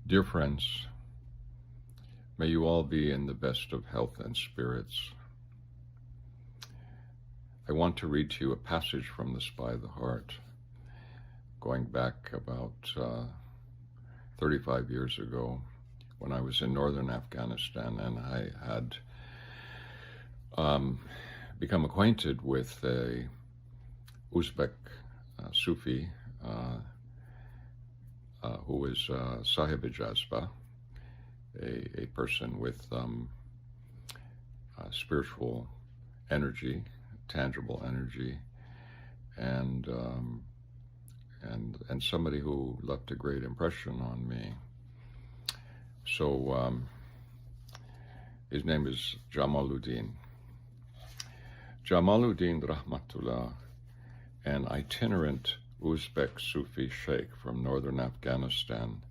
Dear friends, may you all be in the best of health and spirits. I want to read to you a passage from the Spy of the Heart, going back about 35 years ago when I was in northern Afghanistan, and I had become acquainted with a Uzbek Sufi who was Sahib-i-Jazba, a person with spiritual energy, tangible energy, and somebody who left a great impression on me. So his name is Jamaluddin. Jamaluddin Rahmatullah, an itinerant Uzbek Sufi sheikh from northern Afghanistan,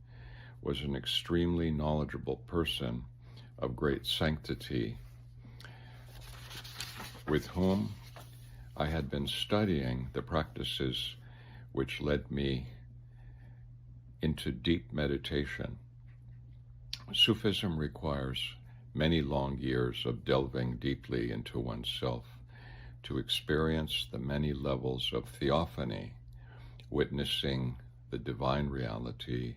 was an extremely knowledgeable person of great sanctity, with whom I had been studying the practices which led me into deep meditation. Sufism requires many long years of delving deeply into oneself to experience the many levels of theophany, witnessing the divine reality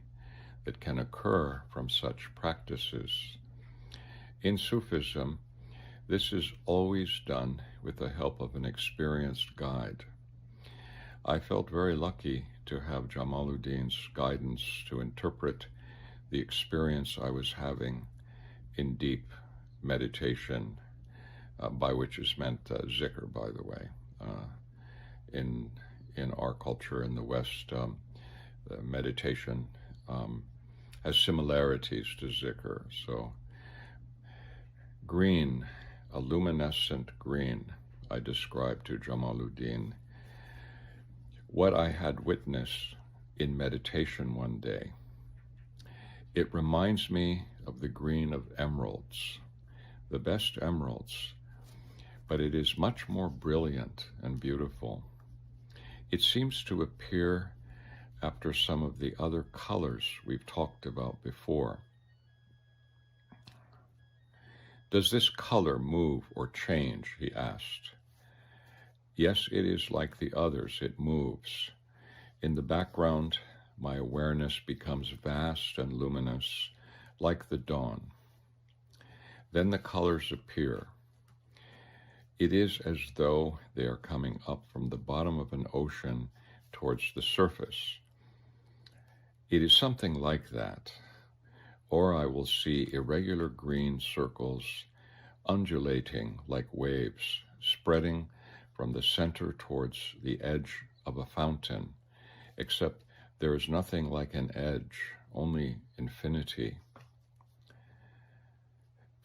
that can occur from such practices. In Sufism, this is always done with the help of an experienced guide. I felt very lucky to have Jamaluddin's guidance to interpret the experience I was having in deep meditation, by which is meant zikr, by the way. In our culture in the West, meditation has similarities to zikr. So green, a luminescent green, I described to Jamaluddin what I had witnessed in meditation one day. It reminds me of the green of emeralds, the best emeralds, but it is much more brilliant and beautiful. It seems to appear after some of the other colors we've talked about before. Does this color move or change? He asked. Yes, it is like the others. It moves. In the background, my awareness becomes vast and luminous, like the dawn. Then the colors appear. It is as though they are coming up from the bottom of an ocean towards the surface. It is something like that. Or I will see irregular green circles undulating like waves, spreading from the center towards the edge of a fountain, except there is nothing like an edge, only infinity.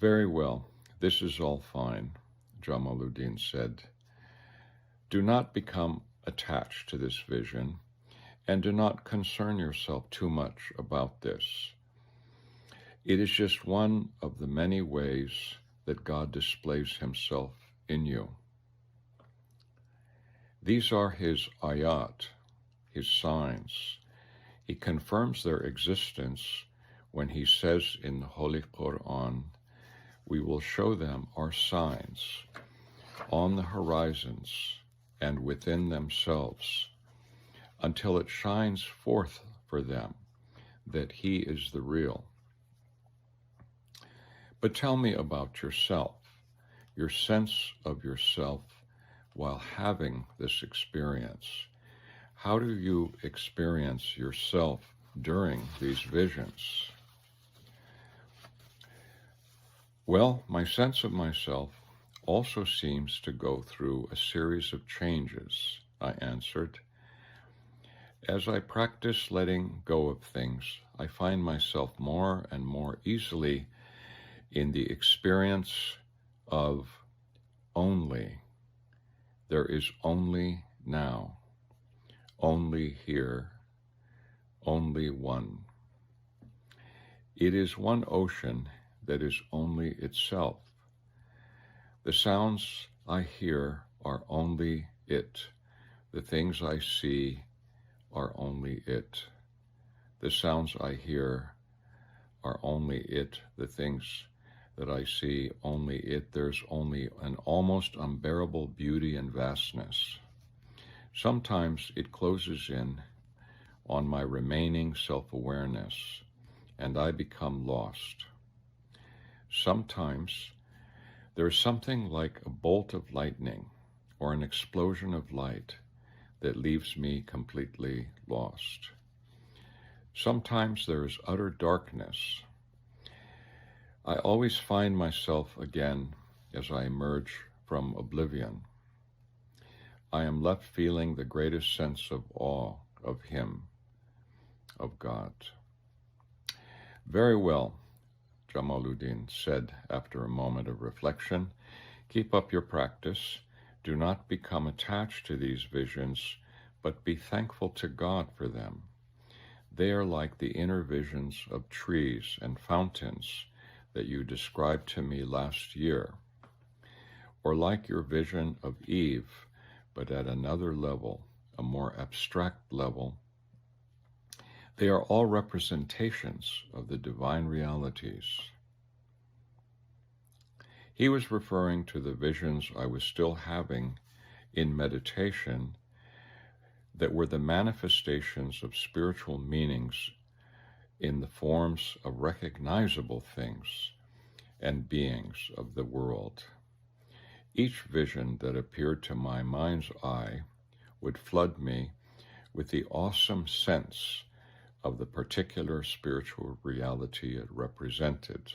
Very well, this is all fine, Jamaluddin said. Do not become attached to this vision, and do not concern yourself too much about this. It is just one of the many ways that God displays himself in you. These are his ayat, his signs. He confirms their existence when he says in the Holy Quran, we will show them our signs on the horizons and within themselves until it shines forth for them that he is the real. But tell me about yourself, your sense of yourself while having this experience. How do you experience yourself during these visions? Well, my sense of myself also seems to go through a series of changes, I answered. As I practice letting go of things, I find myself more and more easily in the experience of only. There is only now, only here, only one. It is one ocean that is only itself. The sounds I hear are only it. The things I see are only it. The sounds I hear are only it, the things that I see only it. There's only an almost unbearable beauty and vastness. Sometimes it closes in on my remaining self-awareness, and I become lost. Sometimes there's something like a bolt of lightning or an explosion of light that leaves me completely lost. Sometimes there is utter darkness. I always find myself again as I emerge from oblivion. I am left feeling the greatest sense of awe of Him, of God. Very well, Jamaluddin said after a moment of reflection. Keep up your practice. Do not become attached to these visions, but be thankful to God for them. They are like the inner visions of trees and fountains that you described to me last year, or like your vision of Eve, but at another level, a more abstract level. They are all representations of the divine realities. He was referring to the visions I was still having in meditation that were the manifestations of spiritual meanings in the forms of recognizable things and beings of the world. Each vision that appeared to my mind's eye would flood me with the awesome sense of the particular spiritual reality it represented.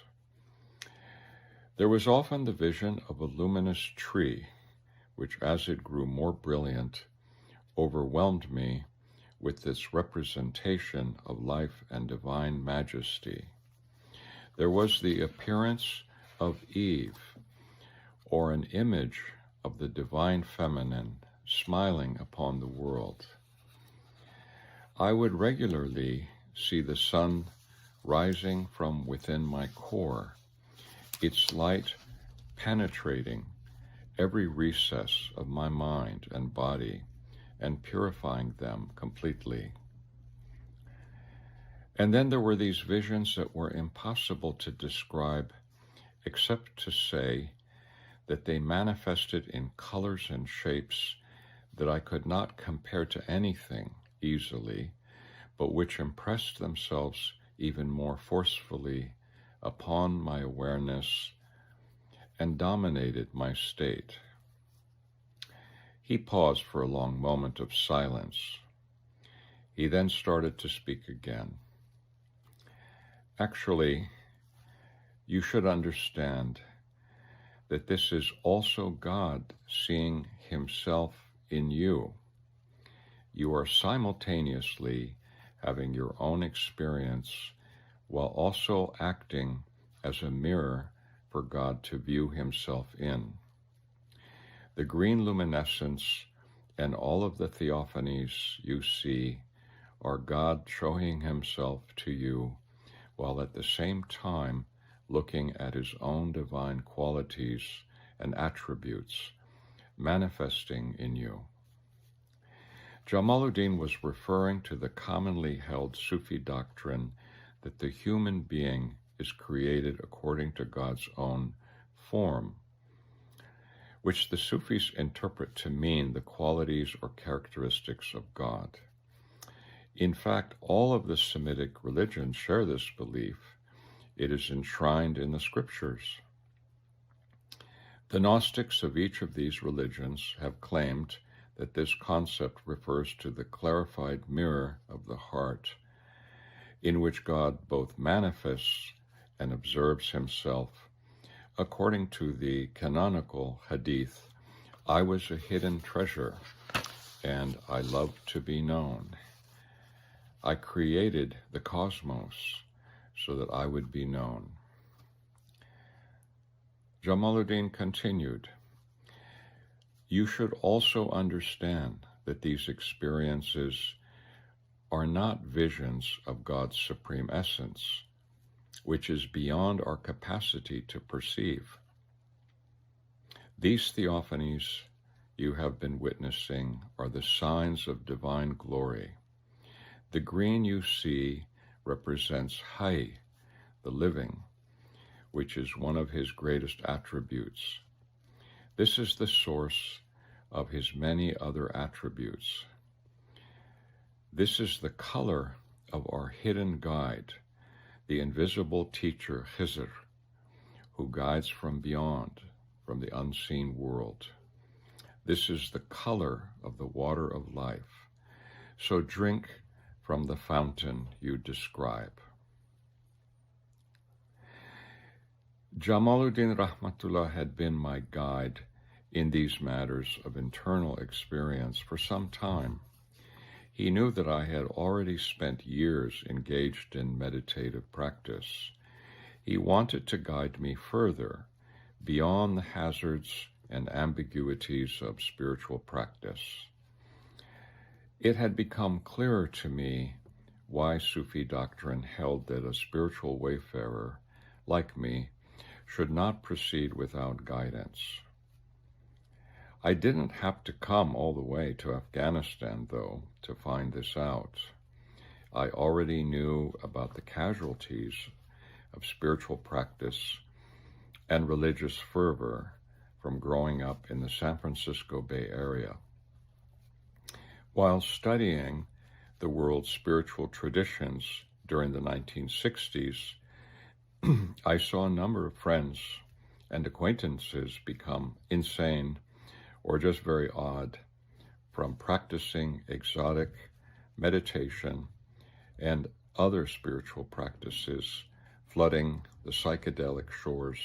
There was often the vision of a luminous tree, which as it grew more brilliant, overwhelmed me with this representation of life and divine majesty. There was the appearance of Eve, or an image of the divine feminine smiling upon the world. I would regularly see the sun rising from within my core, its light penetrating every recess of my mind and body and purifying them completely. And then there were these visions that were impossible to describe except to say that they manifested in colors and shapes that I could not compare to anything easily, but which impressed themselves even more forcefully upon my awareness and dominated my state. He paused for a long moment of silence. He then started to speak again. Actually, you should understand that this is also God seeing Himself in you. You are simultaneously having your own experience while also acting as a mirror for God to view Himself in. The green luminescence and all of the theophanies you see are God showing Himself to you while at the same time looking at His own divine qualities and attributes manifesting in you. Jamaluddin was referring to the commonly held Sufi doctrine that the human being is created according to God's own form, which the Sufis interpret to mean the qualities or characteristics of God. In fact, all of the Semitic religions share this belief. It is enshrined in the scriptures. The Gnostics of each of these religions have claimed that this concept refers to the clarified mirror of the heart, in which God both manifests and observes Himself. According to the canonical hadith, I was a hidden treasure, and I loved to be known. I created the cosmos so that I would be known. Jamaluddin continued, you should also understand that these experiences are not visions of God's supreme essence, which is beyond our capacity to perceive. These theophanies you have been witnessing are the signs of divine glory. The green you see represents Hay, the living, which is one of his greatest attributes. This is the source of his many other attributes. This is the color of our hidden guide, the invisible teacher Khizr, who guides from beyond, from the unseen world. This is the color of the water of life. So drink from the fountain you describe. Jamaluddin Rahmatullah had been my guide in these matters of internal experience for some time. He knew that I had already spent years engaged in meditative practice. He wanted to guide me further, beyond the hazards and ambiguities of spiritual practice. It had become clearer to me why Sufi doctrine held that a spiritual wayfarer, like me, should not proceed without guidance. I didn't have to come all the way to Afghanistan, though, to find this out. I already knew about the casualties of spiritual practice and religious fervor from growing up in the San Francisco Bay Area. While studying the world's spiritual traditions during the 1960s, I saw a number of friends and acquaintances become insane or just very odd from practicing exotic meditation and other spiritual practices flooding the psychedelic shores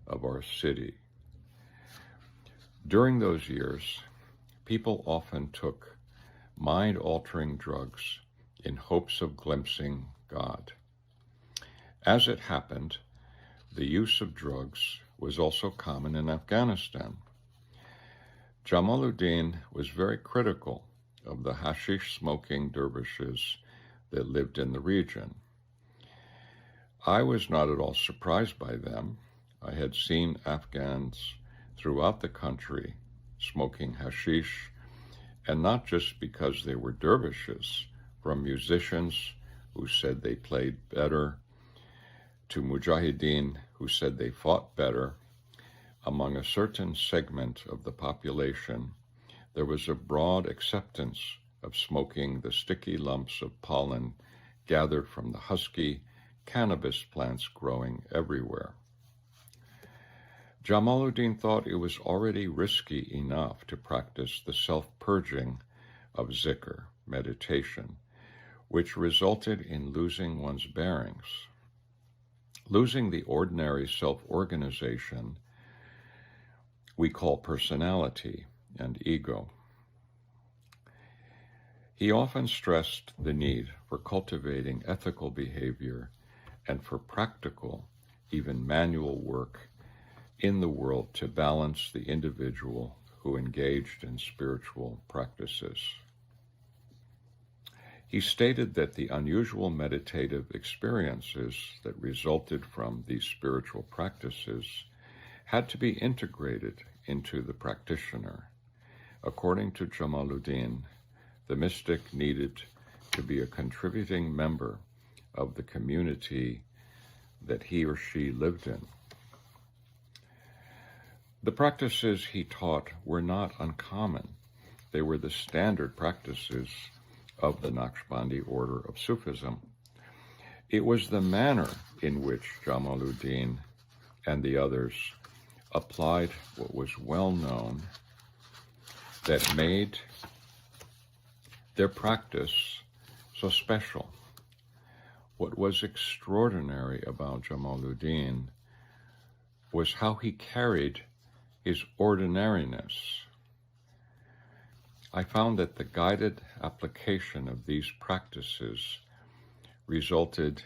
of our city. During those years, people often took mind-altering drugs in hopes of glimpsing God. As it happened, the use of drugs was also common in Afghanistan. Jamaluddin was very critical of the hashish-smoking dervishes that lived in the region. I was not at all surprised by them. I had seen Afghans throughout the country smoking hashish, and not just because they were dervishes, from musicians who said they played better, to mujahideen who said they fought better. Among a certain segment of the population, there was a broad acceptance of smoking the sticky lumps of pollen gathered from the husky cannabis plants growing everywhere. Jamaluddin thought it was already risky enough to practice the self-purging of zikr, meditation, which resulted in losing one's bearings. Losing the ordinary self-organization we call personality and ego. He often stressed the need for cultivating ethical behavior and for practical, even manual work in the world to balance the individual who engaged in spiritual practices. He stated that the unusual meditative experiences that resulted from these spiritual practices had to be integrated into the practitioner. According to Jamaluddin, the mystic needed to be a contributing member of the community that he or she lived in. The practices he taught were not uncommon. They were the standard practices of the Naqshbandi order of Sufism. It was the manner in which Jamaluddin and the others applied what was well known that made their practice so special. What was extraordinary about Jamaluddin was how he carried his ordinariness. I found that the guided application of these practices resulted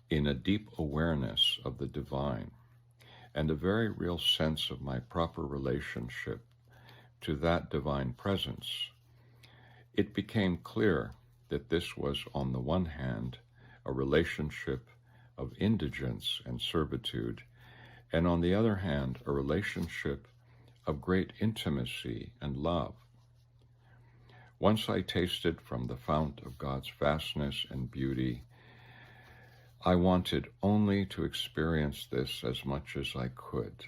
in a deep awareness of the divine and a very real sense of my proper relationship to that divine presence. It became clear that this was, on the one hand, a relationship of indigence and servitude, and on the other hand, a relationship of great intimacy and love. Once I tasted from the fount of God's vastness and beauty, I wanted only to experience this as much as I could.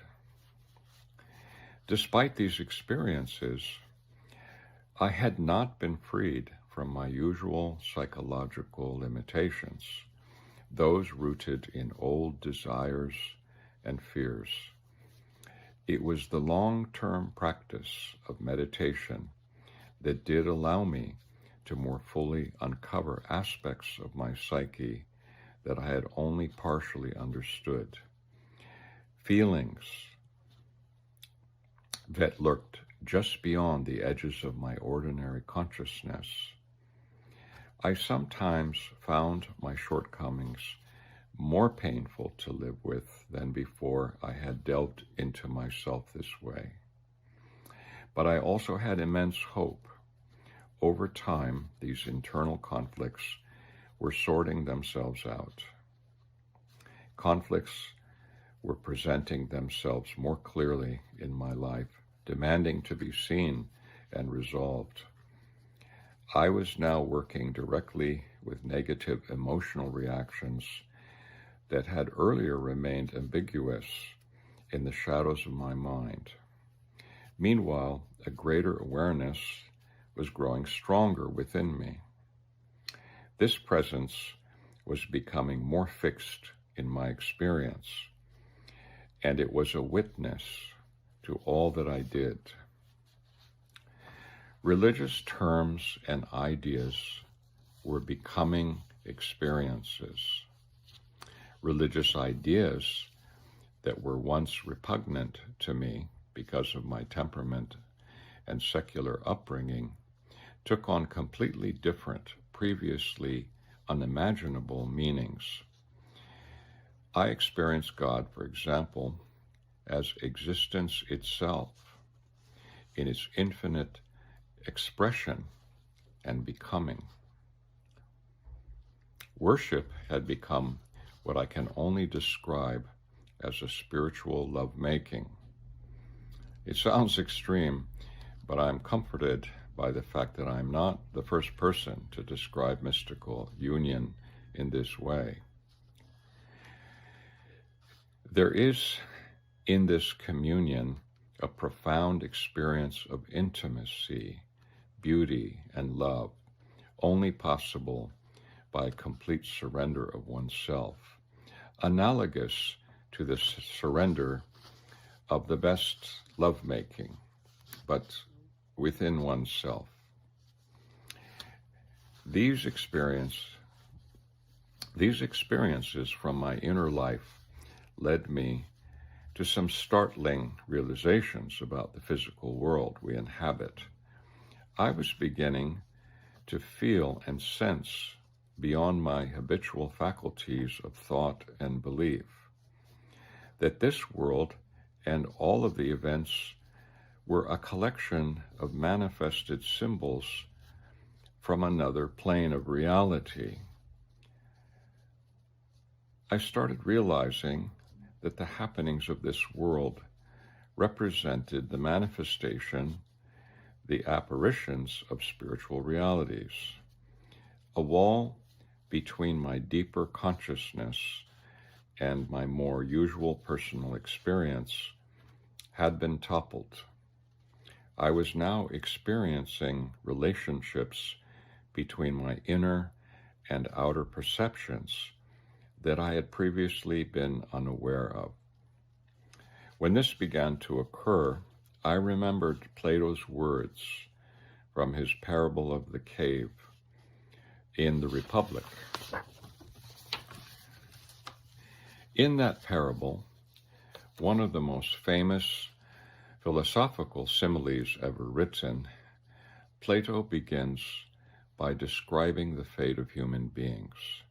Despite these experiences, I had not been freed from my usual psychological limitations, those rooted in old desires and fears. It was the long-term practice of meditation that did allow me to more fully uncover aspects of my psyche that I had only partially understood, feelings that lurked just beyond the edges of my ordinary consciousness. I sometimes found my shortcomings more painful to live with than before I had delved into myself this way. But I also had immense hope. Over time, these internal conflicts were sorting themselves out. Conflicts were presenting themselves more clearly in my life, demanding to be seen and resolved. I was now working directly with negative emotional reactions that had earlier remained ambiguous in the shadows of my mind. Meanwhile, a greater awareness was growing stronger within me. This presence was becoming more fixed in my experience, and it was a witness to all that I did. Religious terms and ideas were becoming experiences. Religious ideas that were once repugnant to me because of my temperament and secular upbringing took on completely different, previously unimaginable meanings. I experienced God, for example, as existence itself in its infinite expression and becoming. Worship had become what I can only describe as a spiritual lovemaking. It sounds extreme, but I'm comforted by the fact that I'm not the first person to describe mystical union in this way. There is in this communion a profound experience of intimacy, beauty, and love, only possible by complete surrender of oneself, analogous to the surrender of the best lovemaking, but within oneself. These experiences from my inner life led me to some startling realizations about the physical world we inhabit. I was beginning to feel and sense beyond my habitual faculties of thought and belief that this world and all of the events were a collection of manifested symbols from another plane of reality. I started realizing that the happenings of this world represented the manifestation, the apparitions of spiritual realities. A wall between my deeper consciousness and my more usual personal experience had been toppled. I was now experiencing relationships between my inner and outer perceptions that I had previously been unaware of. When this began to occur, I remembered Plato's words from his parable of the cave in the Republic. In that parable, one of the most famous philosophical similes ever written, Plato begins by describing the fate of human beings.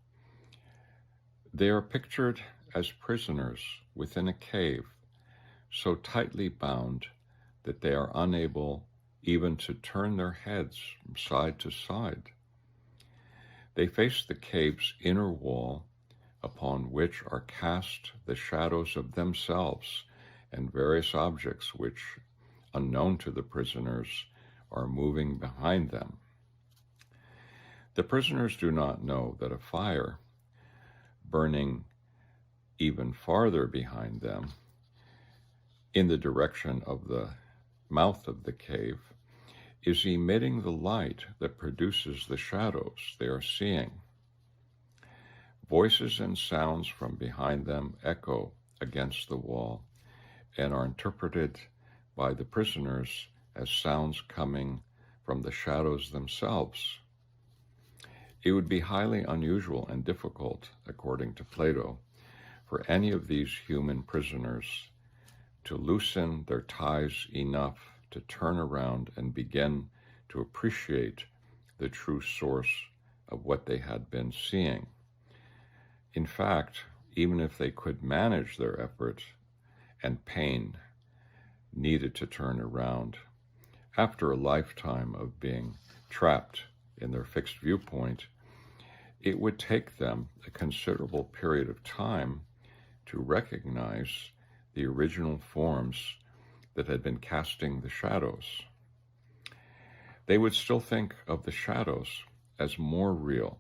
They are pictured as prisoners within a cave, so tightly bound that they are unable even to turn their heads from side to side. They face the cave's inner wall, upon which are cast the shadows of themselves and various objects which, unknown to the prisoners, are moving behind them. The prisoners do not know that a fire burning even farther behind them, in the direction of the mouth of the cave, is emitting the light that produces the shadows they are seeing. Voices and sounds from behind them echo against the wall and are interpreted by the prisoners as sounds coming from the shadows themselves. It would be highly unusual and difficult, according to Plato, for any of these human prisoners to loosen their ties enough to turn around and begin to appreciate the true source of what they had been seeing. In fact, even if they could manage their effort and pain needed to turn around, after a lifetime of being trapped in their fixed viewpoint, it would take them a considerable period of time to recognize the original forms that had been casting the shadows. They would still think of the shadows as more real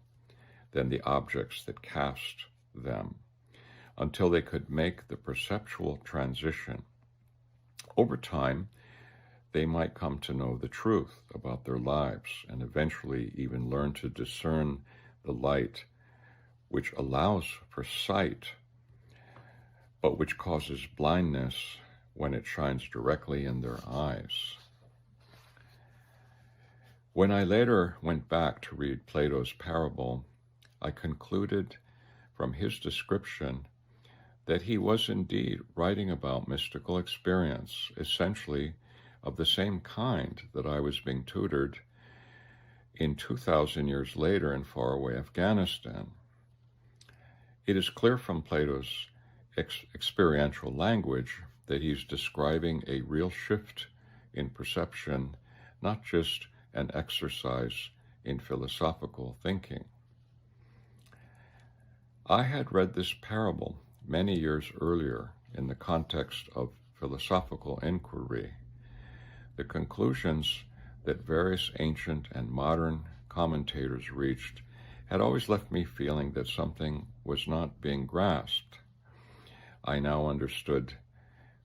than the objects that cast them, until they could make the perceptual transition. Over time, they might come to know the truth about their lives and eventually even learn to discern the light which allows for sight, but which causes blindness when it shines directly in their eyes. When I later went back to read Plato's parable, I concluded from his description that he was indeed writing about mystical experience, essentially of the same kind that I was being tutored in 2,000 years later in faraway Afghanistan. It is clear from Plato's experiential language that he's describing a real shift in perception, not just an exercise in philosophical thinking. I had read this parable many years earlier in the context of philosophical inquiry. The conclusions that various ancient and modern commentators reached had always left me feeling that something was not being grasped. I now understood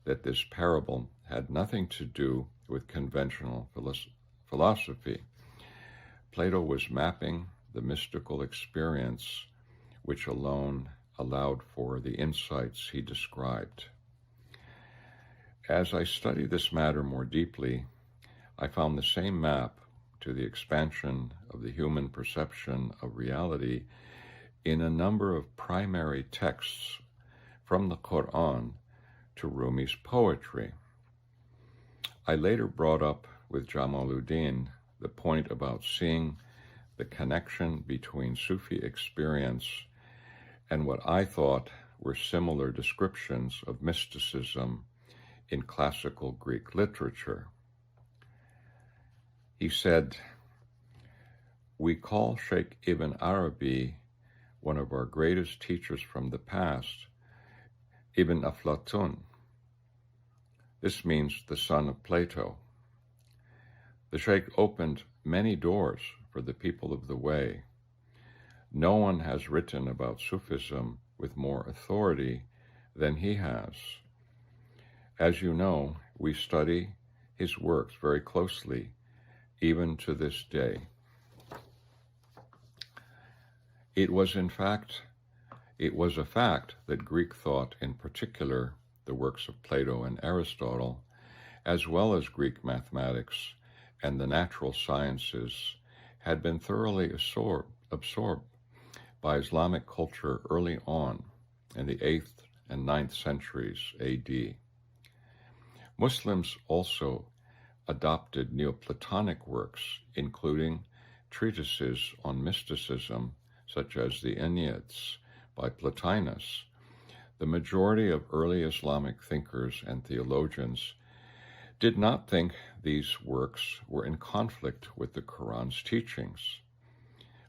that this parable had nothing to do with conventional philosophy. Plato was mapping the mystical experience which alone allowed for the insights he described. As I studied this matter more deeply, I found the same map to the expansion of the human perception of reality in a number of primary texts, from the Quran to Rumi's poetry. I later brought up with Jamaluddin the point about seeing the connection between Sufi experience and what I thought were similar descriptions of mysticism in classical Greek literature. He said, "We call Sheikh Ibn Arabi one of our greatest teachers from the past, Ibn Aflatun. This means the son of Plato. The Sheikh opened many doors for the people of the way. No one has written about Sufism with more authority than he has. As you know, we study his works very closely, even to this day. It was a fact that Greek thought, in particular the works of Plato and Aristotle, as well as Greek mathematics and the natural sciences, had been thoroughly absorbed by Islamic culture early on in the 8th and 9th centuries AD. Muslims also adopted Neoplatonic works, including treatises on mysticism, such as the Enneads by Plotinus. The majority of early Islamic thinkers and theologians did not think these works were in conflict with the Quran's teachings.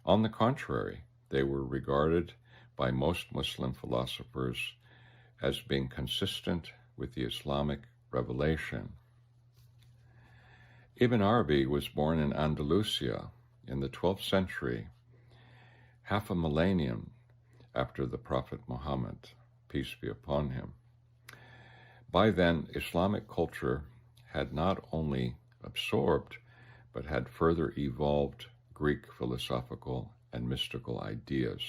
On the contrary, they were regarded by most Muslim philosophers as being consistent with the Islamic revelation. Ibn Arabi was born in Andalusia in the 12th century, half a millennium after the Prophet Muhammad, peace be upon him. By then, Islamic culture had not only absorbed, but had further evolved Greek philosophical and mystical ideas.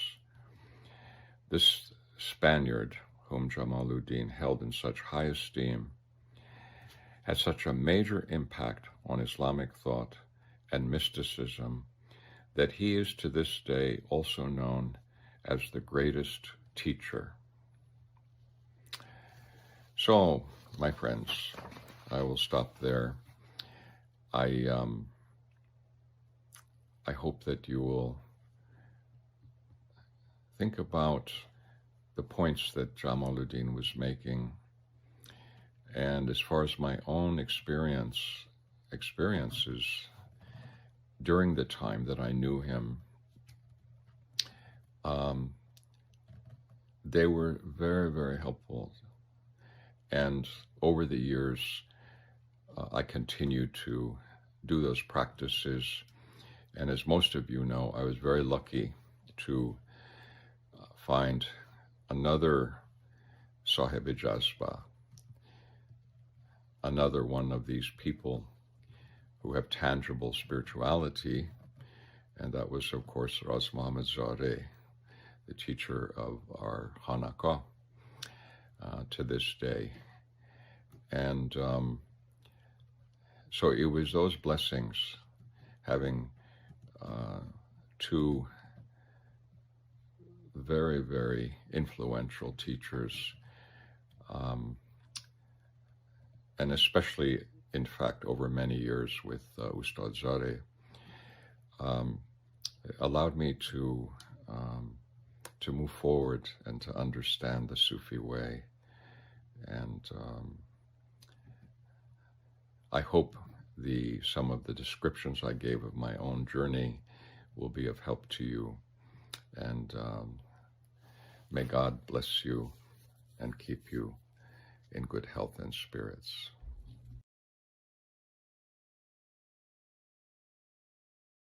This Spaniard, whom Jamaluddin held in such high esteem, had such a major impact on Islamic thought and mysticism that he is to this day also known as the greatest teacher. So, my friends, I will stop there. I hope that you will think about the points that Jamaluddin was making. And as far as my own experiences during the time that I knew him, they were very, very helpful. And over the years, I continued to do those practices. And as most of you know, I was very lucky to find another Sahib-i-Jazba, another one of these people who have tangible spirituality, and that was, of course, Ras Muhammad Zareh, the teacher of our Hanaka to this day. And so it was those blessings, having two very, very influential teachers, and especially, in fact, over many years with Ustad Zareh, allowed me to move forward and to understand the Sufi way. And I hope some of the descriptions I gave of my own journey will be of help to you. And may God bless you and keep you in good health and spirits.